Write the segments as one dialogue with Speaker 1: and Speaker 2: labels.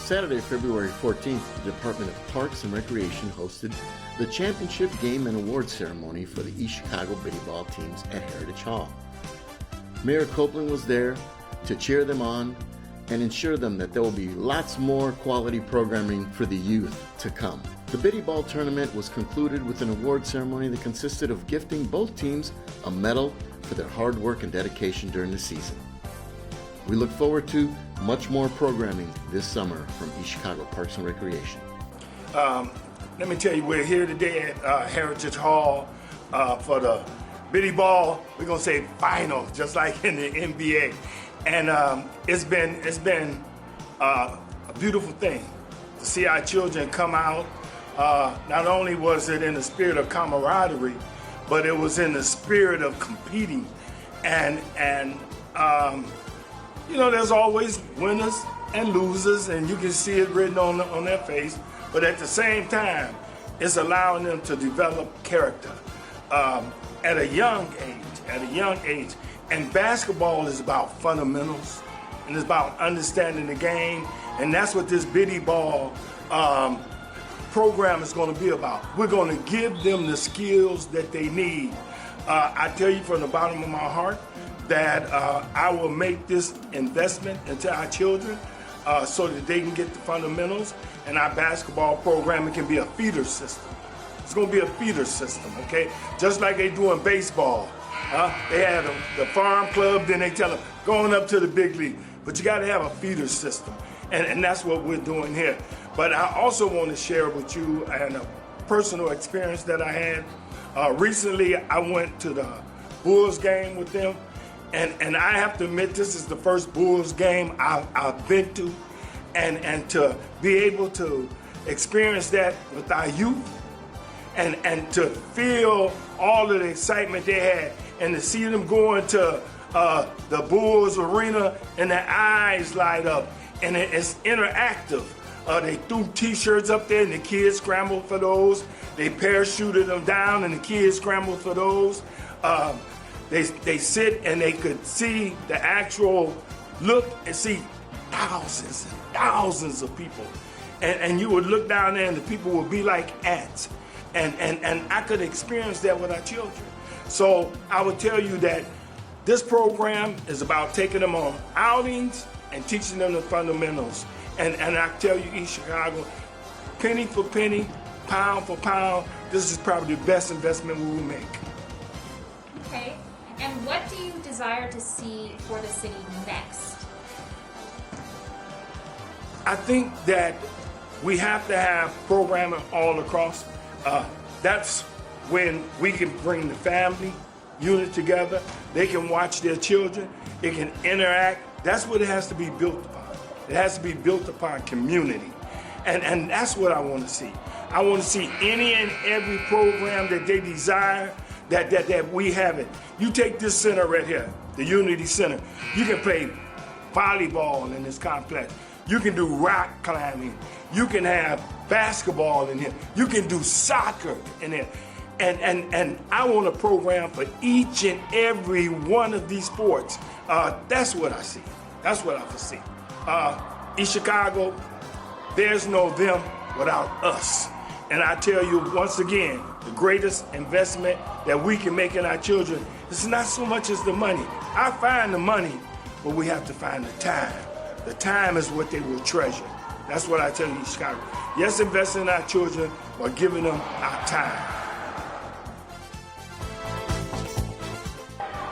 Speaker 1: Saturday, February 14th, the Department of Parks and Recreation hosted the championship game and award ceremony for the East Chicago Biddy Ball teams at Heritage Hall. Mayor Copeland was there to cheer them on and ensure them that there will be lots more quality programming for the youth to come. The Biddy Ball tournament was concluded with an award ceremony that consisted of gifting both teams a medal for their hard work and dedication during the season. We look forward to much more programming this summer from East Chicago Parks and Recreation.
Speaker 2: Let me tell you, we're here today at Heritage Hall for the Biddy Ball, we're going to say final, just like in the NBA. And it's been a beautiful thing to see our children come out. Not only was it in the spirit of camaraderie, but it was in the spirit of competing. And you know, there's always winners and losers, and you can see it written on their face. But at the same time, it's allowing them to develop character at a young age. And basketball is about fundamentals, and it's about understanding the game. And that's what this Biddy Ball program is going to be about. We're going to give them the skills that they need. I tell you from the bottom of my heart that I will make this investment into our children so that they can get the fundamentals, and our basketball program can be a feeder system. It's going to be a feeder system, okay? Just like they do in baseball. They have the farm club, then they tell them, going up to the big league. But you got to have a feeder system, and that's what we're doing here. But I also want to share with you a personal experience that I had. Recently, I went to the Bulls game with them, and I have to admit, this is the first Bulls game I've been to, and to be able to experience that with our youth, and to feel all of the excitement they had, and to see them go into the Bulls arena and their eyes light up, and it's interactive. They threw T-shirts up there, and the kids scrambled for those. They parachuted them down, and the kids scrambled for those. They sit and they could see the actual look and see thousands and thousands of people. And you would look down there and the people would be like ants. And I could experience that with our children. So I would tell you that this program is about taking them on outings and teaching them the fundamentals. And I tell you, East Chicago, penny for penny, pound for pound, this is probably the best investment we will make.
Speaker 3: Okay. And what do you desire to see for the city next?
Speaker 2: I think that we have to have programming all across. That's when we can bring the family unit together. They can watch their children. It can interact. That's what it has to be built upon. It has to be built upon community. And that's what I want to see. I want to see any and every program that they desire, that we have it. You take this center right here, the Unity Center. You can play volleyball in this complex. You can do rock climbing. You can have basketball in here. You can do soccer in here. And I want a program for each and every one of these sports. That's what I see. That's what I foresee. East Chicago, there's no them without us. And I tell you once again, the greatest investment that we can make in our children is not so much as the money. I find the money, but we have to find the time. The time is what they will treasure. That's what I tell you, East Chicago. Yes, invest in our children, but giving them our time.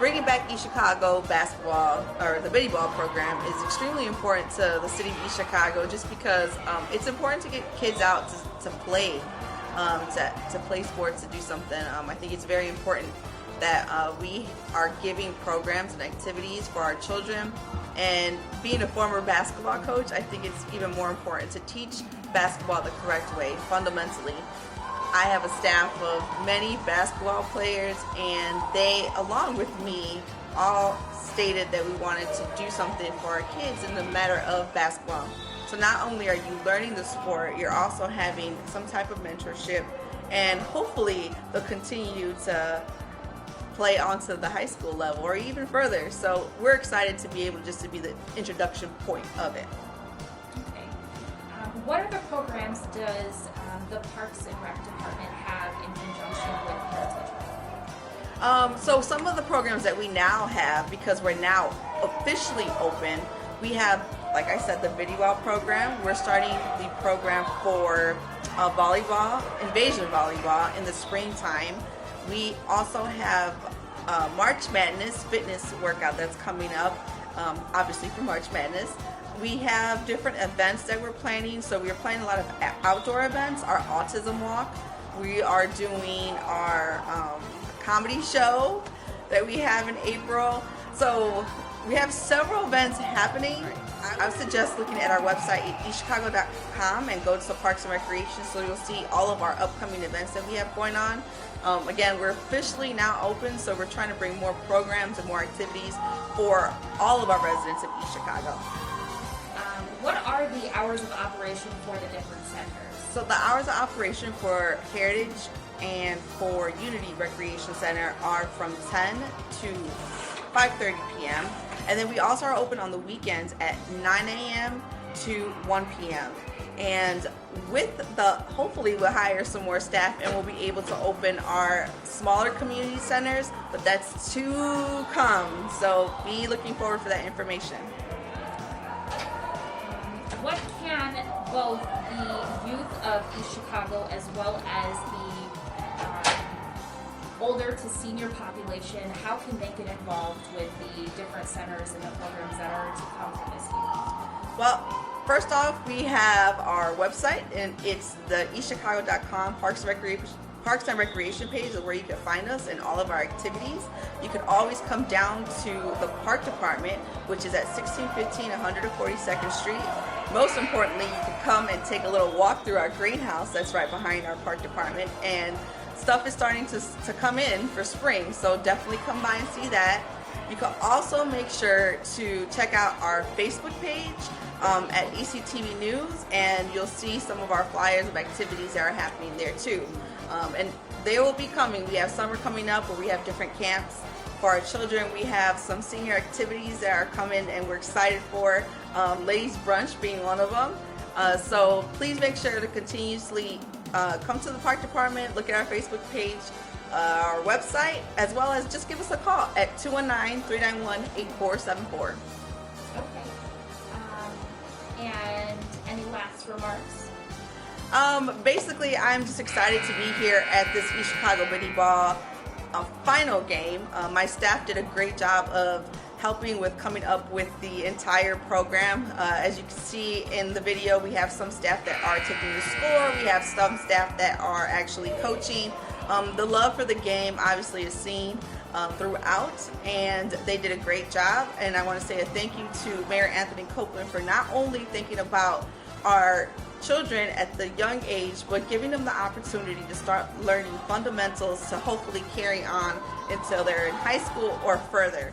Speaker 4: Bringing back East Chicago basketball, or the Biddy Ball program, is extremely important to the city of East Chicago, just because it's important to get kids out to play, to play sports, to do something. I think it's very important that we are giving programs and activities for our children. And being a former basketball coach, I think it's even more important to teach basketball the correct way, fundamentally. I have a staff of many basketball players, and they, along with me, all stated that we wanted to do something for our kids in the matter of basketball. So not only are you learning the sport, you're also having some type of mentorship, and hopefully they'll continue to play onto the high school level or even further. So we're excited to be able just to be the introduction point of it.
Speaker 3: Okay. what other programs does the Parks and Rec Department have in conjunction with Heritage?
Speaker 4: So some of the programs that we now have, because we're now officially open, we have, like I said, the Biddy program. We're starting the program for volleyball, invasion volleyball in the springtime. We also have March Madness fitness workout that's coming up, obviously for March Madness. We have different events that we're planning. So we're planning a lot of outdoor events, our autism walk. We are doing our comedy show that we have in April. So we have several events happening. I would suggest looking at our website at eastchicago.com and go to Parks and Recreation, so you'll see all of our upcoming events that we have going on. Again, we're officially now open, so we're trying to bring more programs and more activities for all of our residents of East Chicago.
Speaker 3: What are the hours of operation for the different centers?
Speaker 4: So the hours of operation for Heritage and for Unity Recreation Center are from 10 to 5:30 p.m. And then we also are open on the weekends at 9 a.m. to 1 p.m. And with hopefully we'll hire some more staff and we'll be able to open our smaller community centers, but that's to come. So be looking forward for that information.
Speaker 3: What can both the youth of East Chicago as well as the older to senior population, how can they get involved with the different centers and the programs that are to come for this year?
Speaker 4: Well, first off, we have our website, and it's the eastchicago.com Parks and Recreation page is where you can find us and all of our activities. You can always come down to the Park Department, which is at 1615 142nd Street. Most importantly, you can come and take a little walk through our greenhouse that's right behind our Park Department, and stuff is starting to come in for spring, so definitely come by and see that. You can also make sure to check out our Facebook page at ECTV News, and you'll see some of our flyers of activities that are happening there too. And they will be coming. We have summer coming up where we have different camps for our children. We have some senior activities that are coming and we're excited for, ladies brunch being one of them. So please make sure to continuously come to the Park Department, look at our Facebook page, our website, as well as just give us a call at 219-391-8474.
Speaker 3: Okay. And any last remarks?
Speaker 4: Basically, I'm just excited to be here at this East Chicago Biddy Ball final game. My staff did a great job of helping with coming up with the entire program. As you can see in the video, we have some staff that are taking the score. We have some staff that are actually coaching. The love for the game obviously is seen throughout, and they did a great job. And I want to say a thank you to Mayor Anthony Copeland for not only thinking about our children at the young age, but giving them the opportunity to start learning fundamentals to hopefully carry on until they're in high school or further.